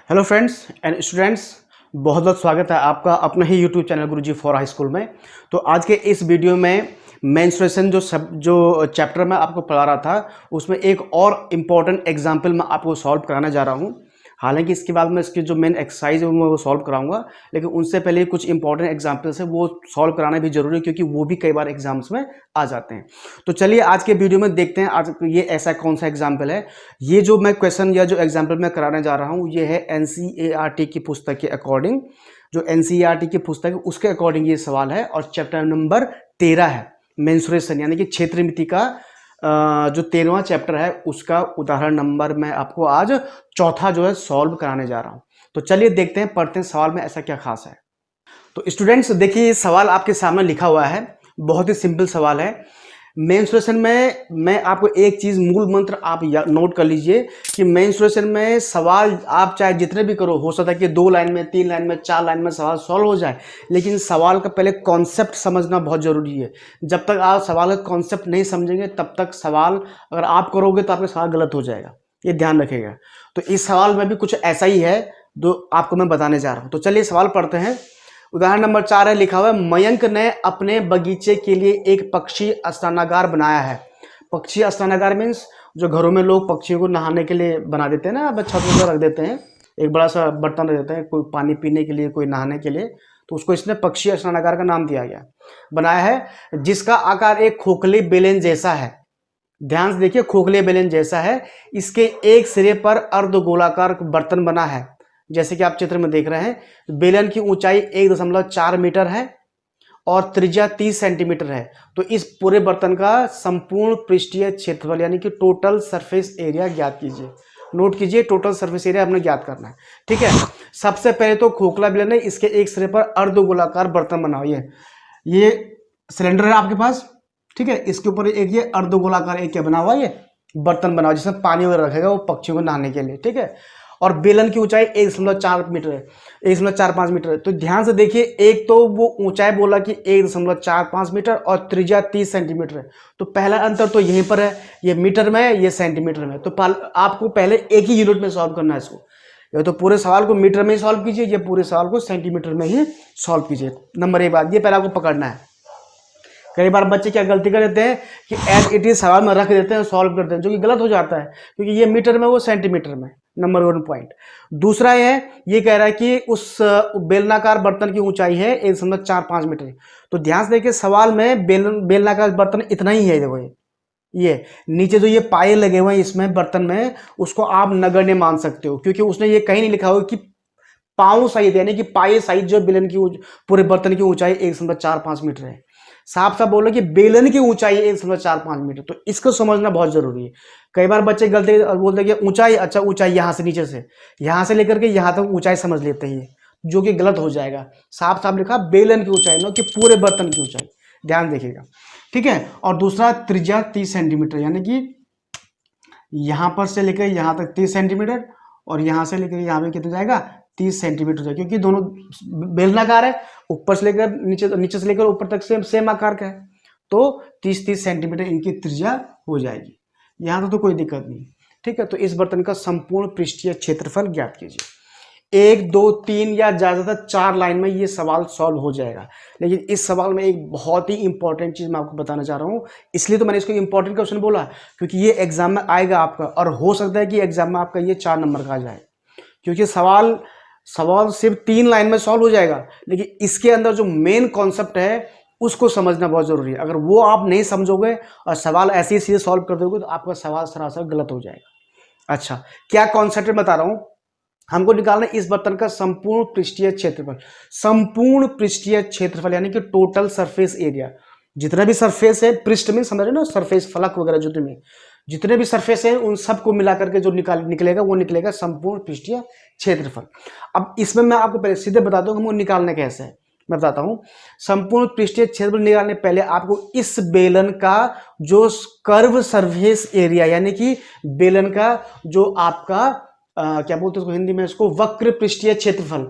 Hello friends and students, बहुत बहुत स्वागत है आपका अपने ही YouTube channel Guruji for high school में। तो आज के इस वीडियो में मेंस्ट्रुएशन जो चैप्टर मैं आपको पढ़ा रहा था उसमें एक और इम्पॉर्टेंट एग्जाम्पल मैं आपको सॉल्व कराने जा रहा हूँ। हालांकि इसके बाद मैं इसकी जो मेन एक्सरसाइज है वो सॉल्व कराऊंगा, लेकिन उनसे पहले कुछ इंपॉर्टेंट एग्जाम्पल्स है वो सॉल्व कराना भी जरूरी है क्योंकि वो भी कई बार एग्जाम्स में आ जाते हैं। तो चलिए आज के वीडियो में देखते हैं आज ये ऐसा कौन सा एग्जाम्पल है। ये जो मैं क्वेश्चन या जो एग्जाम्पल मैं कराने जा रहा हूँ ये है एनसीईआरटी की पुस्तक के अकॉर्डिंग। जो एनसीईआरटी की पुस्तक है उसके अकॉर्डिंग ये सवाल है और चैप्टर नंबर 13 है मेंस्ट्रुएशन यानी कि क्षेत्रमिति का जो 13वां चैप्टर है उसका उदाहरण नंबर मैं आपको आज चौथा जो है सॉल्व कराने जा रहा हूं। तो चलिए देखते हैं, पढ़ते हैं सवाल में ऐसा क्या खास है। तो स्टूडेंट्स देखिए, ये सवाल आपके सामने लिखा हुआ है, बहुत ही सिंपल सवाल है। मेंस्ट्रुएशन में मैं आपको एक चीज मूल मंत्र आप नोट कर लीजिए कि मेंस्ट्रुएशन में सवाल आप चाहे जितने भी करो, हो सकता है कि 2 लाइन में, 3 लाइन में, 4 लाइन में सवाल सॉल्व हो जाए, लेकिन सवाल का पहले कॉन्सेप्ट समझना बहुत जरूरी है। जब तक आप सवाल का कॉन्सेप्ट नहीं समझेंगे तब तक सवाल अगर आप करोगे तो आपका सवाल गलत हो जाएगा, ये ध्यान रखिएगा। तो इस सवाल में भी कुछ ऐसा ही है जो आपको मैं बताने जा रहा हूं। तो चलिए सवाल पढ़ते हैं। उदाहरण नंबर 4 है, लिखा हुआ है मयंक ने अपने बगीचे के लिए एक पक्षी स्नानागार बनाया है। पक्षी स्नानागार मीन्स जो घरों में लोग पक्षियों को नहाने के लिए बना देते हैं ना, अब छत पर रख देते हैं, एक बड़ा सा बर्तन रख देते हैं, कोई पानी पीने के लिए, कोई नहाने के लिए, तो उसको इसने पक्षी स्नानागार का नाम दिया गया। बनाया है जिसका आकार एक खोखली बेलन जैसा है। ध्यान से देखिए, खोखले बेलन जैसा है। इसके एक सिरे पर अर्धगोलाकार बर्तन बना है। जैसे कि आप चित्र में देख रहे हैं, बेलन की ऊंचाई 1.4 मीटर है और त्रिज्या 30 सेंटीमीटर है। तो इस पूरे बर्तन का संपूर्ण पृष्ठीय क्षेत्रफल यानी कि टोटल सरफेस एरिया ज्ञात कीजिए। नोट कीजिए, टोटल सरफेस एरिया हमने ज्ञात करना है। ठीक है, सबसे पहले तो खोखला बेलन है, इसके एक सिरे पर अर्धगोलाकार बर्तन बनाओ। ये सिलेंडर है आपके पास, ठीक है, इसके ऊपर एक ये अर्धगोलाकार एक क्या बना हुआ, ये बर्तन बनाओ जिसमें पानी वगैरह रखेगा वो पक्षियों को नहाने के लिए। ठीक है, और बेलन की ऊंचाई 1.4 मीटर है, 1.45 मीटर है। तो ध्यान से देखिए, एक तो वो ऊंचाई बोला कि 1.45 मीटर और त्रिज्या 30 सेंटीमीटर है। तो पहला अंतर तो यहीं पर है, ये मीटर में है, ये सेंटीमीटर में। तो आपको पहले एक ही यूनिट में सॉल्व करना है इसको। या तो पूरे सवाल को मीटर में ही सॉल्व कीजिए, या पूरे सवाल को सेंटीमीटर में ही सॉल्व कीजिए। नंबर 1 बात, ये पहले आपको पकड़ना है। कई बार बच्चे क्या गलती कर देते हैं कि एज इट इज सवाल में रख देते हैं, सॉल्व कर देते हैं, जो कि गलत हो जाता है क्योंकि ये मीटर में, वो सेंटीमीटर में। Number 1 point. दूसरा ये कह रहा है कि उस बेलनाकार बर्तन की ऊंचाई है 1.45 मीटर। तो ध्यान से देखिए, सवाल में बेलनाकार बर्तन इतना ही है। देखो ये नीचे जो ये पाए लगे हुए हैं इसमें बर्तन में, उसको आप नगण्य मान सकते हो क्योंकि उसने ये कहीं नहीं लिखा हुआ कि पाँव साइज यानी कि पाए साइज जो बेलन की पूरे बर्तन की ऊंचाई 1.45 मीटर है। साफ साफ बोलो कि बेलन की ऊंचाई 1.45 मीटर। तो इसको समझना बहुत जरूरी है। कई बार बच्चे गलती बोलते हैं कि ऊंचाई, अच्छा ऊंचाई यहाँ से नीचे से, यहाँ से लेकर के यहाँ तक ऊंचाई समझ लेते हैं, जो कि गलत हो जाएगा। साफ साफ लिखा बेलन की ऊंचाई, ना कि पूरे बर्तन की ऊंचाई। ध्यान देखिएगा, ठीक है। और दूसरा, त्रिज्या 30 सेंटीमीटर यानी कि यहां पर से लेकर यहां तक 30 सेंटीमीटर और यहां से लेकर यहां पे कितना जाएगा, 30 सेंटीमीटर जाएगा, क्योंकि दोनों बेलनाकार है, ऊपर से लेकर नीचे, नीचे से लेकर ऊपर तक सेम आकार का है। तो 30-30 सेंटीमीटर इनकी त्रिज्या हो जाएगी। यहां तक तो कोई दिक्कत नहीं। ठीक है, तो इस बर्तन का संपूर्ण पृष्ठीय क्षेत्रफल ज्ञात कीजिए। 1, 2, 3 या ज्यादातर 4 लाइन में ये सवाल सॉल्व हो जाएगा। लेकिन इस सवाल में एक बहुत ही इंपॉर्टेंट चीज मैं आपको बताना चाह रहा हूं, इसलिए तो मैंने इसको इंपॉर्टेंट क्वेश्चन बोला क्योंकि ये एग्जाम में आएगा आपका, और हो सकता है कि एग्जाम में आपका ये 4 नंबर का आ जाए, क्योंकि सवाल सिर्फ 3 लाइन में सॉल्व हो जाएगा, लेकिन इसके अंदर जो मेन कॉन्सेप्ट है उसको समझना बहुत जरूरी है। अगर वो आप नहीं समझोगे और सवाल ऐसे ही सीधे सॉल्व कर दोगे तो आपका सवाल सरासर गलत हो जाएगा। अच्छा, क्या कॉन्सेप्ट बता रहा हूं, हमको निकालना है इस बर्तन का संपूर्ण पृष्ठीय क्षेत्रफल। संपूर्ण पृष्ठीय क्षेत्रफल यानी कि टोटल सरफेस एरिया, जितना भी सरफेस है, पृष्ठ में समझ रहे ना, सरफेस फलक वगैरह जितने भी सरफेस है उन सबको मिलाकर के जो निकलेगा वो निकलेगा संपूर्ण पृष्ठीय क्षेत्रफल। अब इसमें मैं आपको पहले सीधे बता दूं हमको निकालना कैसे है, मैं बताता हूं। संपूर्ण पृष्ठीय क्षेत्रफल निकालने पहले आपको इस बेलन का जो कर्व सरफेस एरिया यानी कि बेलन का जो आपका क्या बोलते हैं उसको हिंदी में, इसको वक्र पृष्ठीय क्षेत्रफल,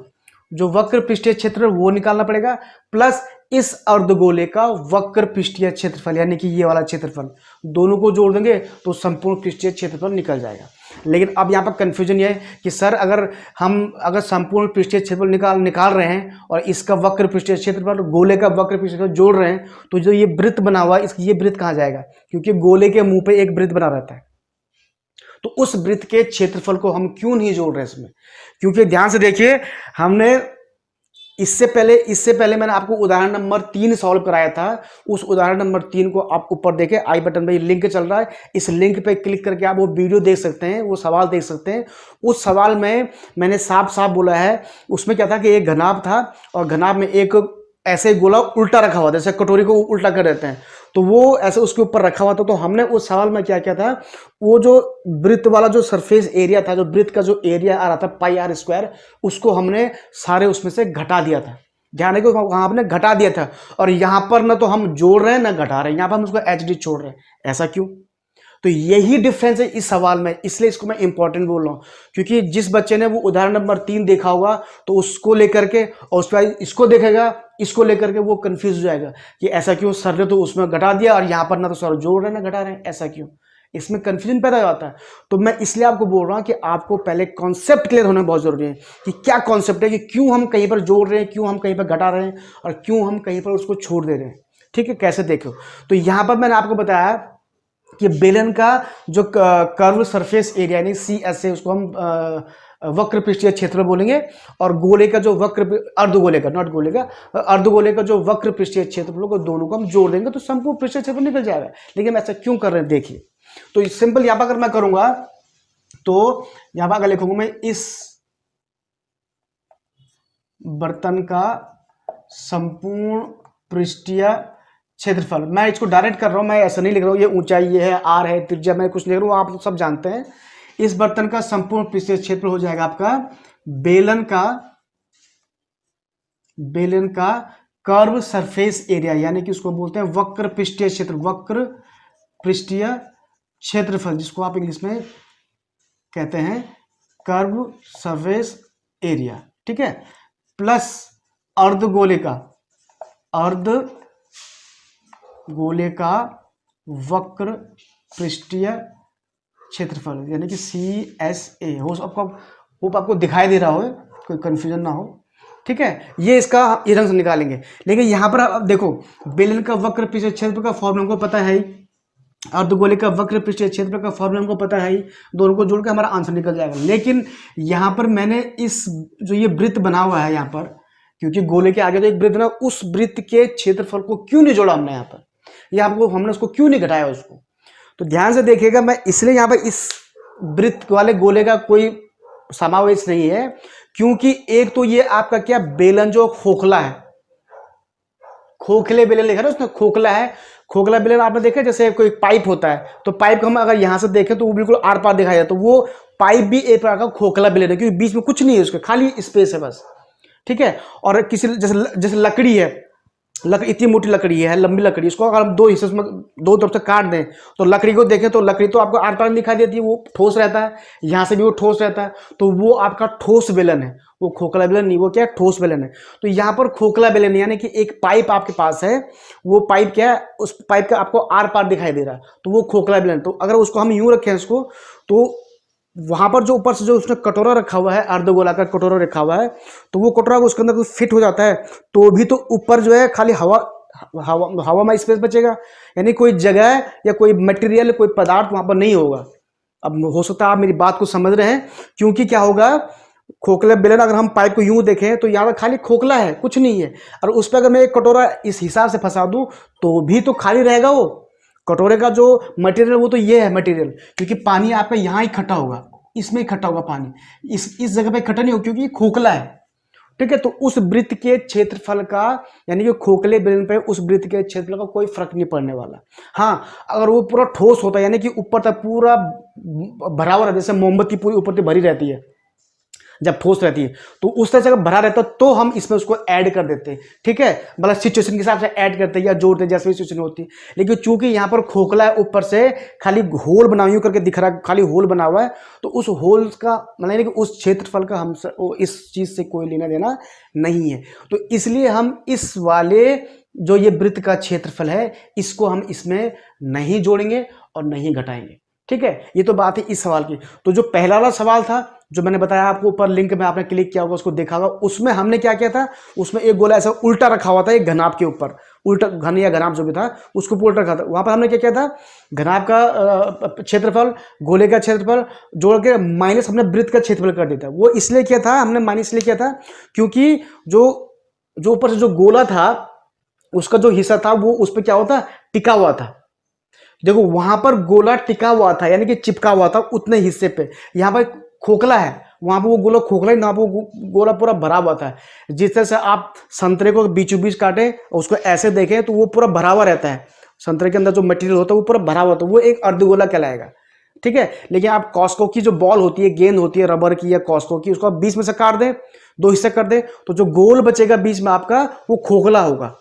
जो वक्र पृष्ठीय क्षेत्रफल वो निकालना पड़ेगा, प्लस इस अर्धगोले का वक्र पृष्ठीय क्षेत्रफल यानी कि ये वाला क्षेत्रफल, दोनों को जोड़ देंगे तो संपूर्ण पृष्ठीय क्षेत्रफल निकल जाएगा। लेकिन अब यहाँ पर कन्फ्यूजन ये है कि सर अगर संपूर्ण पृष्ठीय क्षेत्रफल निकाल रहे हैं और इसका वक्र पृष्ठीय क्षेत्रफल गोले का वक्र पृष्ठीय क्षेत्रफल जोड़ रहे हैं, तो जो ये वृत्त बना हुआ है ये वृत्त कहाँ जाएगा, क्योंकि गोले के मुंह पे एक वृत्त बना रहता है। तो उस वृत्त के क्षेत्रफल को हम क्यों नहीं जोड़ रहे इसमें, क्योंकि ध्यान से देखिए हमने इससे पहले मैंने आपको उदाहरण नंबर 3 सॉल्व कराया था। उस उदाहरण नंबर 3 को आप ऊपर देखें, आई बटन पे लिंक चल रहा है, इस लिंक पे क्लिक करके आप वो वीडियो देख सकते हैं, वो सवाल देख सकते हैं। उस सवाल में मैंने साफ साफ बोला है, उसमें क्या था कि एक घनाभ था और घनाभ में एक ऐसे गोला उल्टा रखा हुआ था, जैसे कटोरी को उल्टा कर देते हैं, तो वो ऐसे उसके ऊपर रखा हुआ था। तो हमने उस सवाल में क्या किया था, वो जो वृत्त वाला जो सरफेस एरिया था, जो वृत्त का जो एरिया आ रहा था पाई आर स्क्वायर, उसको हमने सारे उसमें से घटा दिया था। ध्यान है कि वहां आपने घटा दिया था, और यहां पर ना तो हम जोड़ रहे हैं ना घटा रहे हैं, यहां पर हम उसको एच डी छोड़ रहे हैं। ऐसा क्यों? तो यही डिफरेंस है इस सवाल में, इसलिए इसको मैं इंपॉर्टेंट बोल रहा हूं, क्योंकि जिस बच्चे ने वो उदाहरण नंबर 3 देखा होगा तो उसको लेकर के और उसके बाद इसको देखेगा, इसको लेकर के वो कंफ्यूज हो जाएगा कि ऐसा क्यों, सर ने तो उसमें घटा दिया और यहां पर ना तो सर जोड़ रहे हैं ना घटा रहे हैं, ऐसा क्यों? इसमें कंफ्यूजन पैदा हो जाता है। तो मैं इसलिए आपको बोल रहा हूं कि आपको पहले कॉन्सेप्ट क्लियर होना बहुत जरूरी है कि क्या कॉन्सेप्ट है, कि क्यों हम कहीं पर जोड़ रहे हैं, क्यों हम कहीं पर घटा रहे हैं और क्यों हम कहीं पर उसको छोड़ दे रहे हैं। ठीक है, कैसे देखो, तो यहां पर मैंने आपको बताया कि बेलन का जो कर्व सरफेस एरिया यानी सी एस ए, उसको हम वक्र पृष्ठीय क्षेत्र बोलेंगे, और गोले का जो वक्र अर्धगोले का, नॉट गोले का, अर्धगोले का जो वक्र पृष्ठीय क्षेत्रफल को दोनों को हम जोड़ देंगे तो संपूर्ण पृष्ठीय क्षेत्रफल निकल जाएगा। लेकिन ऐसा क्यों कर रहे हैं देखिए, तो सिंपल यहां पर अगर मैं करूंगा तो यहां पर अगर लिखूंगा मैं इस बर्तन का संपूर्ण पृष्ठीय क्षेत्रफल, मैं इसको डायरेक्ट कर रहा हूं, मैं ऐसा नहीं लिख रहा हूं, ये ऊंचाई ये है, आर है, त्रिज्या, मैं कुछ नहीं लिख रहा हूं, आप सब जानते हैं। इस बर्तन का संपूर्ण पृष्ठीय क्षेत्रफल हो जाएगा आपका बेलन का कर्व सरफेस एरिया, यानी कि उसको बोलते हैं वक्र पृष्ठीय क्षेत्र, वक्र पृष्ठीय क्षेत्रफल, जिसको आप इंग्लिश में कहते हैं कर्व सरफेस एरिया। ठीक है, प्लस अर्धगोले का वक्र पृष्ठीय क्षेत्रफल, यानी कि CSA। होप आपको दिखाई दे रहा हो, कोई कंफ्यूजन ना हो। ठीक है, ये इसका ये रंग से निकालेंगे। लेकिन यहां पर अब देखो, बेलन का वक्र पृष्ठीय क्षेत्रफल का फॉर्मूला हमको पता है ही, अर्धगोले का वक्र पृष्ठीय क्षेत्रफल का फॉर्मूला हमको पता है ही, दोनों को जोड़ के हमारा आंसर निकल जाएगा। लेकिन यहां पर मैंने इस जो ये वृत्त बना हुआ है यहां पर, क्योंकि गोले के आगे तो एक वृत्त ना, उस वृत्त के क्षेत्रफल को क्यों नहीं जोड़ा हमने यहाँ पर, या आपको हमने उसको क्यों नहीं घटाया उसको। तो ध्यान से देखिएगा, मैं इसलिए यहाँ पर इस वृत्त वाले गोले का कोई समावेश नहीं है, क्योंकि एक तो ये आपका क्या बेलन जो खोखला है, खोखले बेलन लिखा है उसमें, खोखला है। खोखला बेलन आपने देखा जैसे कोई पाइप होता है, तो पाइप को हम अगर यहां से देखें तो वो बिल्कुल आर पार दिखाई देता है, तो वो पाइप भी एक प्रकार का खोखला बेलन है, क्योंकि बीच में कुछ नहीं है उसके, खाली स्पेस है बस। ठीक है, और किसी जैसे लकड़ी है, इतनी मोटी लकड़ी है, लंबी लकड़ी, इसको अगर हम दो हिस्से में दो तरफ से काट दें तो लकड़ी को देखें तो लकड़ी तो आपको आर पार दिखाई देती है, वो ठोस रहता है, यहाँ से भी वो ठोस रहता है, तो वो आपका ठोस बेलन है, वो खोखला बेलन नहीं, वो क्या है, ठोस बेलन है। तो यहाँ पर खोखला बेलन यानी कि एक पाइप आपके पास है, वो पाइप क्या है, उस पाइप का आपको आर पार दिखाई दे रहा है, तो वो खोखला बेलन। तो अगर उसको हम यूं रखें इसको, तो वहां पर जो ऊपर से जो उसने कटोरा रखा हुआ है, अर्धगोलाकार कटोरा रखा हुआ है, तो वो कटोरा उसके अंदर कुछ फिट हो जाता है, तो भी तो ऊपर जो है खाली हवा में स्पेस बचेगा, यानी कोई जगह या कोई मटेरियल, कोई पदार्थ वहां पर नहीं होगा। अब हो सकता है आप मेरी बात को समझ रहे हैं, क्योंकि क्या होगा, खोखला बेलन अगर हम पाइप को यूं देखें तो यहाँ पर खाली खोखला है, कुछ नहीं है, और उस पर अगर मैं एक कटोरा इस हिसाब से फंसा दूं तो भी तो खाली रहेगा वो कटोरे का जो मटेरियल, वो तो ये है मटेरियल, क्योंकि पानी आपका यहाँ इकट्ठा होगा, इसमें इकट्ठा होगा पानी, इस जगह पे इकट्ठा नहीं होगा क्योंकि खोखला है। ठीक है, तो उस वृत्त के क्षेत्रफल का, यानी कि खोखले बेलन पे उस वृत्त के क्षेत्रफल का कोई फर्क नहीं पड़ने वाला। हाँ, अगर वो पूरा ठोस होता है, यानी कि ऊपर तक पूरा भरा हुआ, जैसे मोमबत्ती पूरी ऊपर तक भरी रहती है जब ठोस रहती है, तो उस तरह से अगर भरा रहता तो हम इसमें उसको ऐड कर देते हैं। ठीक है, मतलब सिचुएशन के हिसाब से ऐड करते हैं या जोड़ते हैं, जैसे भी सिचुएशन होती है। लेकिन चूंकि यहाँ पर खोखला है, ऊपर से खाली होल बना यूं करके दिख रहा है, खाली होल बना हुआ है, तो उस होल का मतलब कि उस क्षेत्रफल का हम इस चीज से कोई लेना देना नहीं है। तो इसलिए हम इस वाले जो ये वृत्त का क्षेत्रफल है, इसको हम इसमें नहीं जोड़ेंगे और नहीं घटाएंगे। ठीक है, ये तो बात है इस सवाल की। तो जो पहला वाला सवाल था जो मैंने बताया आपको, ऊपर लिंक में आपने क्लिक किया होगा, उसको देखा होगा, उसमें हमने क्या किया था, उसमें एक गोला ऐसा उल्टा रखा हुआ था एक घनाभ के ऊपर, उल्टा घन या घनाभ जो भी था उसको उल्टा रखा था। वहां पर हमने क्या किया था, घनाभ का क्षेत्रफल, गोले का क्षेत्रफल जोड़ के माइनस हमने वृत्त का क्षेत्रफल कर दिया था। वो इसलिए किया था हमने, माइनस इसलिए किया था क्योंकि जो जो ऊपर से जो गोला था उसका जो हिस्सा था वो उस पर क्या होता, टिका हुआ था। देखो वहां पर गोला टिका हुआ था यानी कि चिपका हुआ था उतने हिस्से पे, यहां पर खोखला है, वहां पर वो गोला खोखला है ना, वो गोला पूरा भरा हुआ था। जिस तरह से आप संतरे को बीचों बीच काटे और उसको ऐसे देखें तो वो पूरा भरा हुआ रहता है, संतरे के अंदर जो मटेरियल होता है वो पूरा भरा हुआ होता है, वो एक अर्धगोला कहलाएगा। ठीक है, लेकिन आप कॉस्को की जो बॉल होती है, गेंद होती है रबर की या कॉस्को की, उसको आप बीच में से काट दें, दो हिस्से कर दें, तो जो गोल बचेगा बीच में आपका वो खोखला होगा,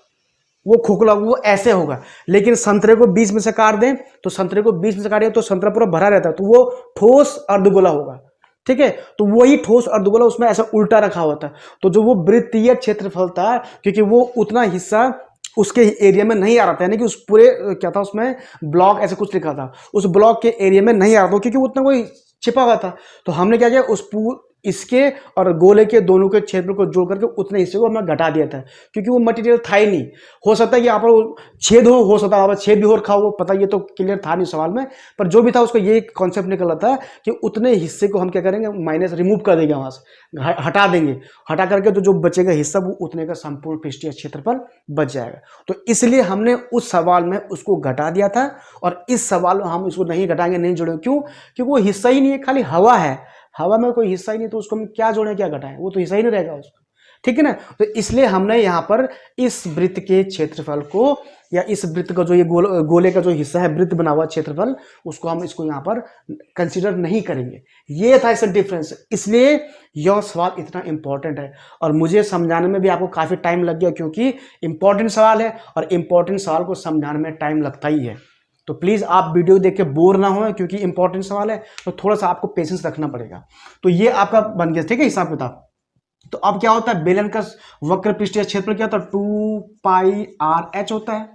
वो खोखला, वो ऐसे होगा। लेकिन संतरे को बीच में से काट दें तो संतरे को बीच में से काटें तो संतरा पूरा भरा रहता है, तो वो ठोस अर्धगोला होगा। ठीक है, तो वही ठोस अर्धगोला उसमें ऐसा उल्टा रखा हुआ था। तो जो वो वृत्तीय क्षेत्रफल था, क्योंकि वो उतना हिस्सा उसके एरिया में नहीं आ रहा था, यानी कि उस पूरे क्या था उसमें ब्लॉक ऐसे कुछ लिखा था, उस ब्लॉक के एरिया में नहीं आ रहा था क्योंकि उतना कोई छिपा हुआ था। तो हमने क्या किया, उस इसके और गोले के दोनों के क्षेत्र को जोड़ करके उतने हिस्से को हमने घटा दिया था, क्योंकि वो मटेरियल था ही नहीं। हो सकता है कि यहाँ पर छेद हो सकता है यहाँ पर छेद भी हो रखा हो, पता ये तो क्लियर था नहीं सवाल में, पर जो भी था उसका ये कॉन्सेप्ट निकला था कि उतने हिस्से को हम क्या करेंगे, माइनस रिमूव कर देंगे, वहां से हटा देंगे, हटा करके तो जो बचेगा हिस्सा वो उतने का संपूर्ण पृष्ठीय क्षेत्रफल बच जाएगा। तो इसलिए हमने उस सवाल में उसको घटा दिया था, और इस सवाल में हम इसको नहीं घटाएंगे, नहीं जोड़ेंगे। क्यों? क्योंकि वो हिस्सा ही नहीं है, खाली हवा है, हवा में कोई हिस्सा ही नहीं, तो उसको हम क्या जोड़ें क्या घटाएं, वो तो हिस्सा ही नहीं रहेगा उसका। ठीक है ना, तो इसलिए हमने यहाँ पर इस वृत्त के क्षेत्रफल को, या इस वृत्त का जो ये गोले का जो हिस्सा है वृत्त बना हुआ क्षेत्रफल, उसको हम इसको यहाँ पर कंसीडर नहीं करेंगे। ये था इसका डिफरेंस, इसलिए यह सवाल इतना इंपॉर्टेंट है। और मुझे समझाने में भी आपको काफी टाइम लग गया, क्योंकि इंपॉर्टेंट सवाल है और इंपॉर्टेंट सवाल को समझाने में टाइम लगता ही है। तो प्लीज आप वीडियो देख के बोर ना हो, क्योंकि इंपॉर्टेंट सवाल है, तो थोड़ा सा आपको पेशेंस रखना पड़ेगा। तो ये आपका बन गया, ठीक है, हिसाब किताब। तो अब क्या होता है, बेलन का वक्र पृष्ठीय क्षेत्रफल क्या होता है, 2πr(h) होता है,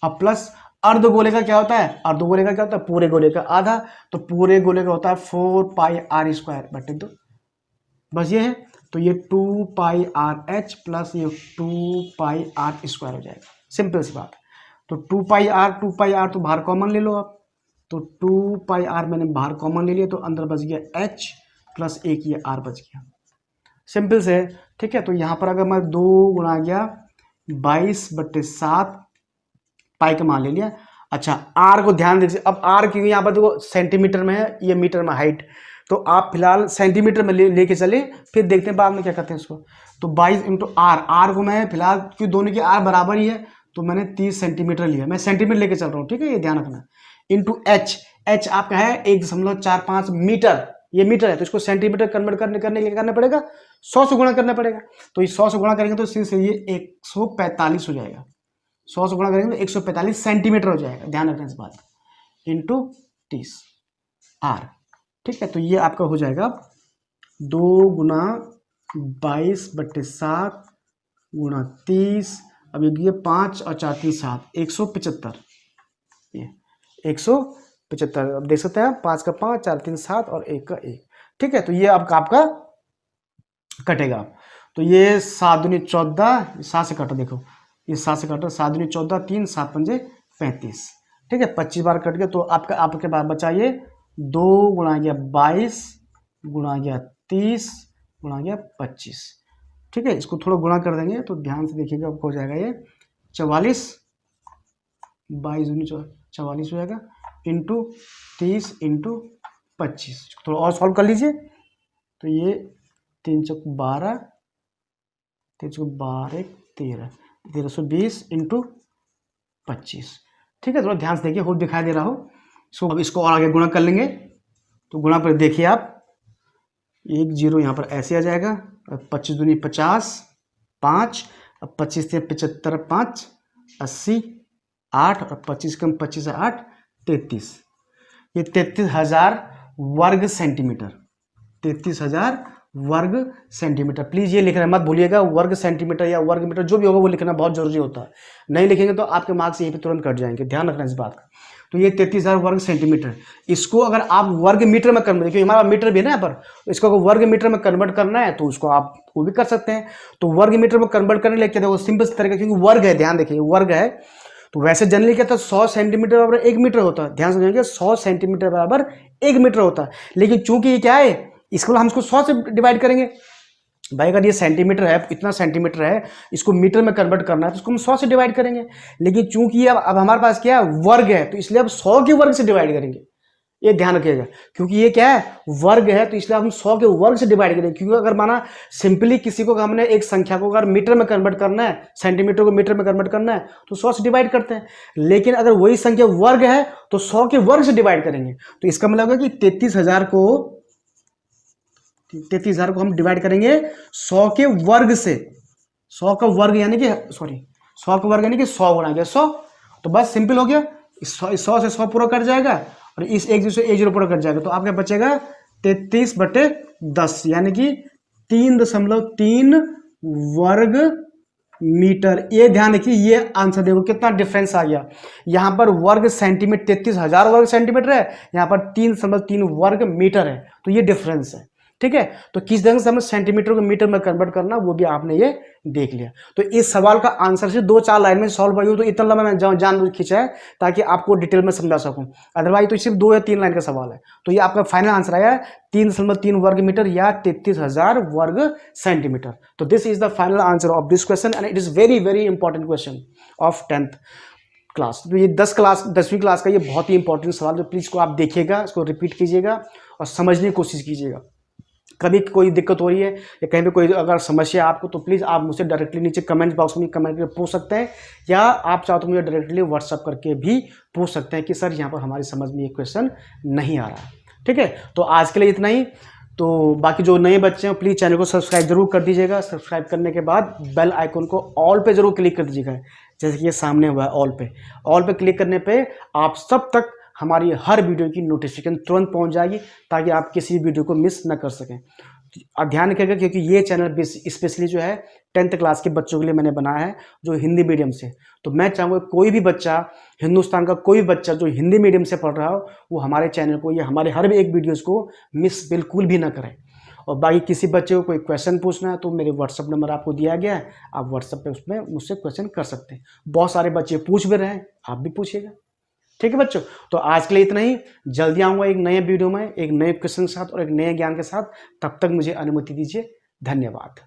अब प्लस अर्धगोले का क्या होता है, अर्धगोले का क्या होता है, पूरे गोले का आधा, तो पूरे गोले का होता है 4πr² बस ये है। तो ये 2πrh प्लस ये 2πr² हो जाएगा, सिंपल सी बात है। तो 2πr तो बाहर कॉमन ले लो आप, तो 2πr मैंने बाहर कॉमन ले लिया, तो अंदर बच गया h प्लस एक ये r बच गया, सिंपल से। ठीक है, तो यहाँ पर अगर मैं 2 गुणा गया 22/7 पाई का मान ले लिया। अच्छा, r को ध्यान दीजिए, अब r क्योंकि यहाँ पर देखो सेंटीमीटर में है, ये मीटर में हाइट, तो आप फिलहाल सेंटीमीटर में लेके चले, फिर देखते हैं बाद में क्या करते हैं इसको। तो 22 इंटू r को मैं फिलहाल, क्योंकि दोनों की r बराबर ही है, तो मैंने 30 सेंटीमीटर लिया, मैं सेंटीमीटर लेके चल रहा हूँ, ठीक है, ये ध्यान रखना। इंटू h आपका है 1.45 मीटर, ये मीटर है, तो इसको सेंटीमीटर कन्वर्ट करने के लिए करना पड़ेगा, 100 से गुणा करना पड़ेगा। तो ये 100 से गुणा करेंगे तो सिर्फ ये 145 हो जाएगा, 100 से गुणा करेंगे तो 145 सेंटीमीटर हो जाएगा, ध्यान रखना इस बात, इंटू 30 r। ठीक है, तो ये आपका हो जाएगा 2 गुणा 22/7 गुणा 30, अब ये 5 और 4 3 7, 175, ये 175, अब देख सकते हैं 5 का 5, 4 3 7 और 1 का 1। ठीक है, तो ये आपका कटेगा, तो ये 7 दूनी 14, 7 से काटा, देखो ये 7 से काटा, 7 दूनी 14, 3 7 पंजे 35। ठीक है, 25 बार कट गया, तो आपके पास बचा ये 2 गुणा गया 22 गुणा गया 30 गुणा गया 25। ठीक है, इसको थोड़ा गुणा कर देंगे तो ध्यान से देखिएगा, आपको हो जाएगा ये 44, 22 दूनी 44 हो जाएगा, इंटू 30 इंटू 25। थोड़ा और सॉल्व कर लीजिए, तो ये 3 चौक 12, 3 चौक 12 13, 1320 इंटू 25। ठीक है, थोड़ा ध्यान से देखिए, हो दिखाई दे रहा हो। सो अब इसको और आगे गुणा कर लेंगे, तो गुणा पर देखिए आप, 1 0 यहाँ पर ऐसे आ जाएगा, 25 दूनी 50, 5, अब 25 से 75, 5 80, 8 और 25 कम 25 8 33, ये 33,000 वर्ग सेंटीमीटर, 33,000 वर्ग सेंटीमीटर। प्लीज ये लिखना मत भूलिएगा, वर्ग सेंटीमीटर या वर्ग मीटर जो भी होगा वो लिखना बहुत जरूरी होता है, नहीं लिखेंगे तो आपके मार्क्स यहीं पे तुरंत कट जाएंगे, ध्यान रखना इस बात का। तो ये 33,000 वर्ग सेंटीमीटर। इसको अगर आप वर्ग मीटर में कन्वर्ट, क्योंकि हमारा मीटर भी है ना यहाँ पर, इसको अगर वर्ग मीटर में कन्वर्ट करना है तो उसको आप वो भी कर सकते हैं। तो वर्ग मीटर में कन्वर्ट करने लेके देखो सिंपल तरीका, क्योंकि वर्ग है, ध्यान देखिए वर्ग है, तो वैसे जनरली क्या था 100 सेंटीमीटर बराबर 1 मीटर होता है। ध्यान समझेंगे 100 सेंटीमीटर बराबर 1 मीटर होता है। लेकिन चूंकि ये क्या है, इसको हम इसको 100 से डिवाइड करेंगे। भाई अगर ये सेंटीमीटर है, इतना सेंटीमीटर है, इसको मीटर में कन्वर्ट करना है तो इसको हम 100 से डिवाइड करेंगे। लेकिन चूंकि ये अब हमारे पास क्या है, वर्ग है, तो इसलिए अब 100 के वर्ग से डिवाइड करेंगे। ये ध्यान रखिएगा, क्योंकि ये क्या है, वर्ग है, तो इसलिए हम 100 के वर्ग से डिवाइड करेंगे। क्योंकि अगर माना सिंपली किसी को हमने एक संख्या को अगर मीटर में कन्वर्ट करना है, सेंटीमीटर को मीटर में कन्वर्ट करना है, तो 100 से डिवाइड करते हैं। लेकिन अगर वही संख्या वर्ग है तो 100 के वर्ग से डिवाइड करेंगे। तो इसका मतलब है कि 33,000 को हम डिवाइड करेंगे 100 के वर्ग से। 100 का वर्ग यानी कि 100 का वर्ग यानी कि 100 गुणा गया 100। तो बस सिंपल हो गया, 100 से 100 पूरा कट जाएगा और इस 1 से 1 0 पूरा कट जाएगा। तो आपका बचेगा 33/10 यानी कि 3.3 वर्ग मीटर। ये ध्यान रखिए, ये आंसर देखो कितना डिफरेंस आ गया। यहाँ पर वर्ग सेंटीमीटर 33,000 वर्ग सेंटीमीटर है, यहाँ पर 3.3 वर्ग मीटर है। तो ये डिफरेंस है, ठीक है। तो किस ढंग से हमें सेंटीमीटर को मीटर में कन्वर्ट करना, वो भी आपने ये देख लिया। तो इस सवाल का आंसर से 2-4 लाइन में सॉल्व हुई हो, तो इतना लंबा मैं जानबूझ खींचा है ताकि आपको डिटेल में समझा सकूं। अदरवाइज तो सिर्फ 2 या 3 लाइन का सवाल है। तो ये आपका फाइनल आंसर आया 3.3 वर्ग मीटर या 33,000 वर्ग सेंटीमीटर। तो this is the final answer of this question and it is very very important question of 10th class. तो ये 10वीं क्लास का ये बहुत ही इंपॉर्टेंट सवाल, तो प्लीज को आप देखिएगा, इसको रिपीट कीजिएगा और समझने की कोशिश कीजिएगा। कभी कोई दिक्कत हो रही है या कहीं पे कोई अगर समस्या है आपको, तो प्लीज़ आप मुझसे डायरेक्टली नीचे कमेंट बॉक्स में कमेंट करके पूछ सकते हैं, या आप चाहो तो मुझे डायरेक्टली व्हाट्सअप करके भी पूछ सकते हैं कि सर यहाँ पर हमारी समझ में ये क्वेश्चन नहीं आ रहा है। ठीक है, तो आज के लिए इतना ही। तो बाकी जो नए बच्चे हैं प्लीज़ चैनल को सब्सक्राइब जरूर कर दीजिएगा। सब्सक्राइब करने के बाद बेल आइकन को ऑल पे जरूर क्लिक कर दीजिएगा, जैसे कि ये सामने हुआ है ऑल पे क्लिक करने पर आप सब तक हमारी हर वीडियो की नोटिफिकेशन तुरंत पहुंच जाएगी, ताकि आप किसी वीडियो को मिस न कर सकें। आप ध्यान रखिएगा, क्योंकि ये चैनल स्पेशली जो है 10th क्लास के बच्चों के लिए मैंने बनाया है, जो हिंदी मीडियम से। तो मैं चाहूँगा कोई भी बच्चा, हिंदुस्तान का कोई भी बच्चा जो हिंदी मीडियम से पढ़ रहा हो, वो हमारे चैनल को या हमारे हर एक वीडियोज़ को मिस बिल्कुल भी ना करें। और बाकी किसी बच्चे को कोई क्वेश्चन पूछना है तो मेरे व्हाट्सअप नंबर आपको दिया गया है, आप व्हाट्सअप पे उसमें मुझसे क्वेश्चन कर सकते हैं। बहुत सारे बच्चे पूछ भी रहे हैं, आप भी पूछिएगा। ठीक है बच्चों, तो आज के लिए इतना ही। जल्दी आऊँगा एक नए वीडियो में, एक नए क्वेश्चन के साथ और एक नए ज्ञान के साथ। तब तक मुझे अनुमति दीजिए। धन्यवाद।